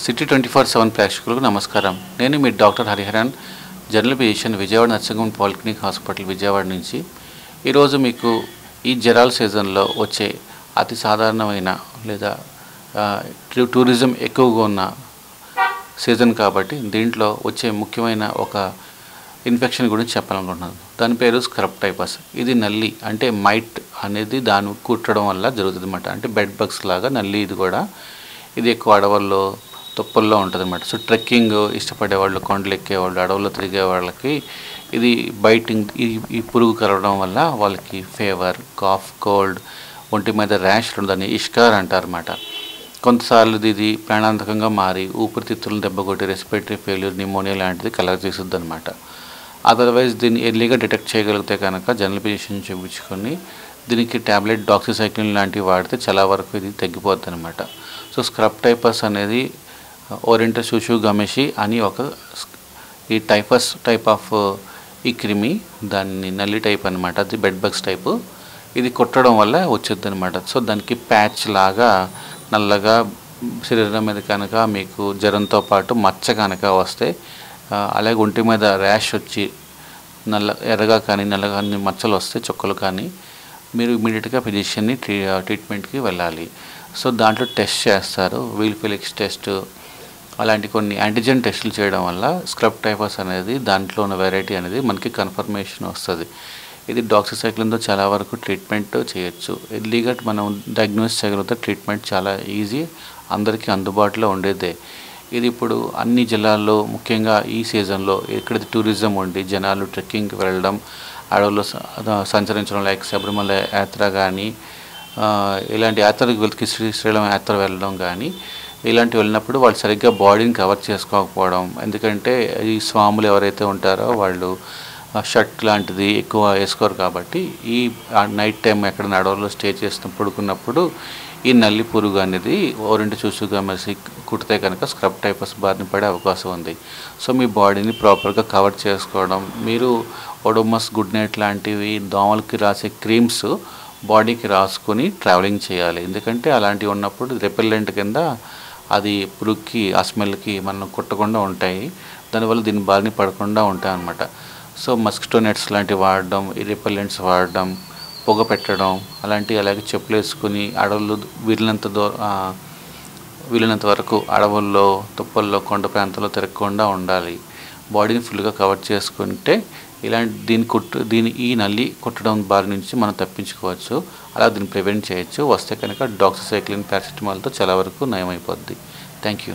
City 24/7 ప్రేక్షకులకు నమస్కారం. నేను మీ doctor Hariharan, general physician, Vijayawada nursing polyclinic hospital Vijayawada నుంచి. ఈరోజు మీకు ఈ జ్వరాల సీజన్లో వచ్చే అతి సాధారణమైన లేదా టూరిజం ఎక్కువగా ఉన్న సీజన్ కాబట్టి దీంట్లో వచ్చే ముఖ్యమైన ఒక ఇన్ఫెక్షన్ గురించి చెప్పాలనుకుంటున్నాను. దాని పేరు స్క్రబ్ టైఫస్. ఇది నల్లి అంటే మైట్ అనేది దాన్ని కుట్టడం వల్ల జరుగుతుంది అన్నమాట. అంటే బెడ్ బగ్స్ లాగా నల్లి ఇది కూడా. ఇది ఎక్కువ అడవుల్లో తుప్పల్లో ఉంటుంది అన్నమాట. సో ట్రెక్కింగ్ ఇష్టపడేవాళ్ళు, కొండలు ఎక్కేవాళ్ళు, అడవుల్లో తిరిగే వాళ్ళకి ఇది బైటింగ్ ఈ పురుగు కలవడం వల్ల వాళ్ళకి ఫీవర్, కాఫ్, కోల్డ్, ఒంటి మీద ర్యాష్ దాన్ని ఇష్కార్ అంటారన్నమాట. కొంతసార్లు ఇది ప్రాణాంతకంగా మారి ఊపిరితిత్తులను దెబ్బకొట్టి రెస్పిరేటరీ ఫెయిల్యూర్, నిమోనియా లాంటిది కలగజేస్తుంది అనమాట. అదర్వైజ్ దీన్ని ఎర్లీగా డిటెక్ట్ చేయగలిగితే కనుక జనరల్ ఫిజిషియన్ చూపించుకొని దీనికి ట్యాబ్లెట్ డాక్సిసైక్లిన్ లాంటివి వాడితే చాలా వరకు ఇది తగ్గిపోద్ది అనమాట. సో స్క్రబ్ టైఫస్ అనేది ఓరియంటల్ షూషు గమేషి అని ఈ టైఫస్ టైప్ ఆఫ్ ఈ క్రిమి, దాన్ని నల్లి టైప్ అనమాట. అది బెడ్ బగ్స్ టైపు. ఇది కుట్టడం వల్ల వచ్చేది అనమాట. సో దానికి ప్యాచ్ లాగా నల్లగా శరీరం మీద కనుక మీకు జ్వరంతో పాటు మచ్చ కనుక వస్తే, అలాగే ఒంటి మీద ర్యాష్ వచ్చి ఎర్రగా కానీ నల్లగా కానీ మచ్చలు వస్తే, చుక్కలు కానీ, మీరు ఇమీడియట్గా ఫిజిషియన్ని ట్రీట్మెంట్కి వెళ్ళాలి. సో దాంట్లో టెస్ట్ చేస్తారు, వీల్ఫిలిక్స్ టెస్ట్, అలాంటి కొన్ని యాంటిజెన్ టెస్టులు చేయడం వల్ల స్క్రబ్ టైఫస్ అనేది దాంట్లో ఉన్న వెరైటీ అనేది మనకి కన్ఫర్మేషన్ వస్తుంది. ఇది డాక్సిసైక్లిన్తో చాలా వరకు ట్రీట్మెంట్ చేయొచ్చు. ఎర్లీగా మనం డయాగ్నోస్ చేయగలిగితే ట్రీట్మెంట్ చాలా ఈజీ, అందరికీ అందుబాటులో ఉండేదే. ఇది ఇప్పుడు అన్ని జిల్లాల్లో, ముఖ్యంగా ఈ సీజన్లో ఎక్కడ టూరిజం ఉండి జనాలు ట్రెక్కింగ్కి వెళ్ళడం, అడవుల్లో సంచరించడం, లైక్ శబరిమల యాత్ర కానీ, ఇలాంటి యాత్రలకు శ్రీశైలం యాత్ర వెళ్ళడం కానీ, ఇలాంటివి వెళ్ళినప్పుడు వాళ్ళు సరిగ్గా బాడీని కవర్ చేసుకోకపోవడం. ఎందుకంటే ఈ స్వాములు ఎవరైతే ఉంటారో వాళ్ళు షర్ట్ లాంటిది ఎక్కువ వేసుకోరు కాబట్టి ఈ నైట్ టైం ఎక్కడ అడవుల్లో స్టే చేస్తూ పడుకున్నప్పుడు ఈ నల్లి పురుగు అనేది ఓరియంటల్ షూషు గమేషి కుడితే కనుక స్క్రబ్ టైఫస్ బారిన పడే అవకాశం ఉంది. సో మీ బాడీని ప్రాపర్గా కవర్ చేసుకోవడం, మీరు ఒడోమస్, గుడ్ నైట్ లాంటివి దోమలకి రాసే క్రీమ్స్ బాడీకి రాసుకొని ట్రావెలింగ్ చేయాలి. ఎందుకంటే అలాంటివి ఉన్నప్పుడు రిపెల్లెంట్ కింద అది పురుగుకి, ఆ స్మెల్కి మనం కుట్టకుండా ఉంటాయి. దానివల్ల దీని బారిన పడకుండా ఉంటాయి అన్నమాట. సో మస్కిటో నెట్స్ లాంటివి వాడడం, ఈ రిపెల్లెంట్స్ వాడడం, పొగ పెట్టడం అలాగే చెప్పులు వేసుకుని అడవుల్లో వీలైనంత వరకు అడవుల్లో, తుప్పల్లో, కొండ ప్రాంతాల్లో తిరగకుండా ఉండాలి. బాడీని ఫుల్గా కవర్ చేసుకుంటే ఈ నల్లి కుట్టడం బారి నుంచి మనం తప్పించుకోవచ్చు. అలా దీన్ని ప్రివెంట్ చేయొచ్చు. వస్తే కనుక డాక్సిసైక్లిన్, పారాసిటమాల్తో చాలా వరకు నయమైపోద్ది. Thank you.